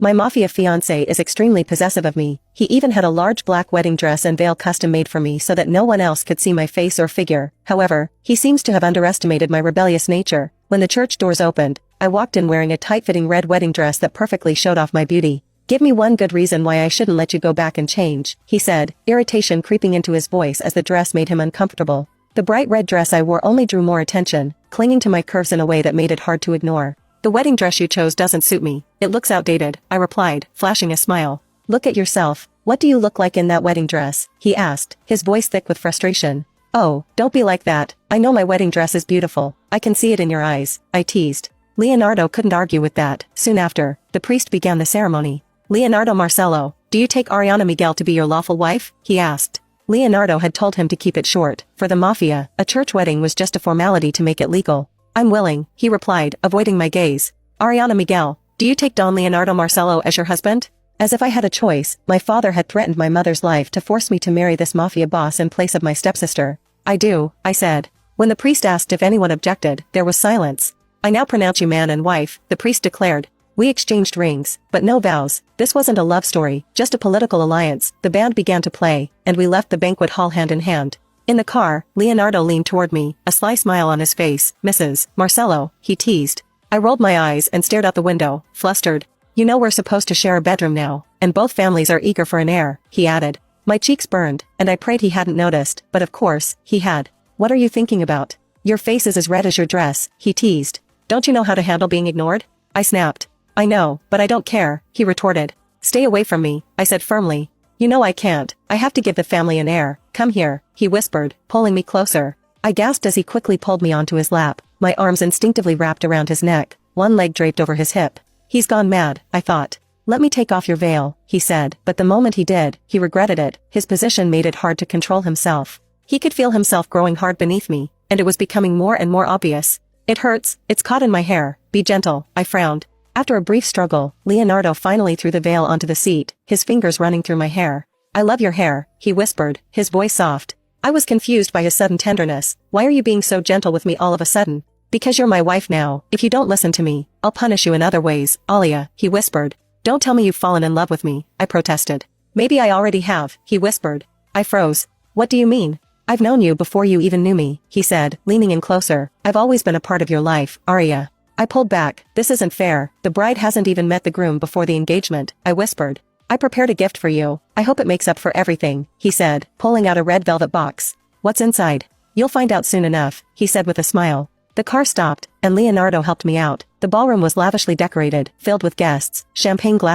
My mafia fiancé is extremely possessive of me. He even had a large black wedding dress and veil custom made for me so that no one else could see my face or figure. However, he seems to have underestimated my rebellious nature. When the church doors opened, I walked in wearing a tight-fitting red wedding dress that perfectly showed off my beauty. "Give me one good reason why I shouldn't let you go back and change," he said, irritation creeping into his voice as the dress made him uncomfortable. The bright red dress I wore only drew more attention, clinging to my curves in a way that made it hard to ignore. "The wedding dress you chose doesn't suit me. It looks outdated," I replied, flashing a smile. "Look at yourself. What do you look like in that wedding dress?" he asked, his voice thick with frustration. "Oh, don't be like that. I know my wedding dress is beautiful. I can see it in your eyes," I teased. Leonardo couldn't argue with that. Soon after, the priest began the ceremony. "Leonardo Marcello, do you take Ariana Miguel to be your lawful wife?" he asked. Leonardo had told him to keep it short. For the mafia, a church wedding was just a formality to make it legal. "I'm willing," he replied, avoiding my gaze. "Ariana Miguel, do you take Don Leonardo Marcello as your husband?" As if I had a choice, my father had threatened my mother's life to force me to marry this mafia boss in place of my stepsister. "I do," I said. When the priest asked if anyone objected, there was silence. "I now pronounce you man and wife," the priest declared. We exchanged rings, but no vows. This wasn't a love story, just a political alliance. The band began to play, and we left the banquet hall hand in hand. In the car, Leonardo leaned toward me, a sly smile on his face. "Mrs. Marcello," he teased. I rolled my eyes and stared out the window, flustered. "You know we're supposed to share a bedroom now, and both families are eager for an heir," he added. My cheeks burned, and I prayed he hadn't noticed, but of course, he had. "What are you thinking about? Your face is as red as your dress," he teased. "Don't you know how to handle being ignored?" I snapped. "I know, but I don't care," he retorted. "Stay away from me," I said firmly. "You know I can't. I have to give the family an heir. Come here," he whispered, pulling me closer. I gasped as he quickly pulled me onto his lap, my arms instinctively wrapped around his neck, one leg draped over his hip. "He's gone mad," I thought. "Let me take off your veil," he said, but the moment he did, he regretted it. His position made it hard to control himself. He could feel himself growing hard beneath me, and it was becoming more and more obvious. "It hurts, it's caught in my hair. Be gentle," I frowned. After a brief struggle, Leonardo finally threw the veil onto the seat, his fingers running through my hair. "I love your hair," he whispered, his voice soft. I was confused by his sudden tenderness. "Why are you being so gentle with me all of a sudden?" "Because you're my wife now. If you don't listen to me, I'll punish you in other ways, Alia," he whispered. "Don't tell me you've fallen in love with me," I protested. "Maybe I already have," he whispered. I froze. "What do you mean?" "I've known you before you even knew me," he said, leaning in closer. "I've always been a part of your life, Aria." I pulled back. "This isn't fair. The bride hasn't even met the groom before the engagement," I whispered. "I prepared a gift for you. I hope it makes up for everything," he said, pulling out a red velvet box. "What's inside?" "You'll find out soon enough," he said with a smile. The car stopped, and Leonardo helped me out. The ballroom was lavishly decorated, filled with guests, champagne glasses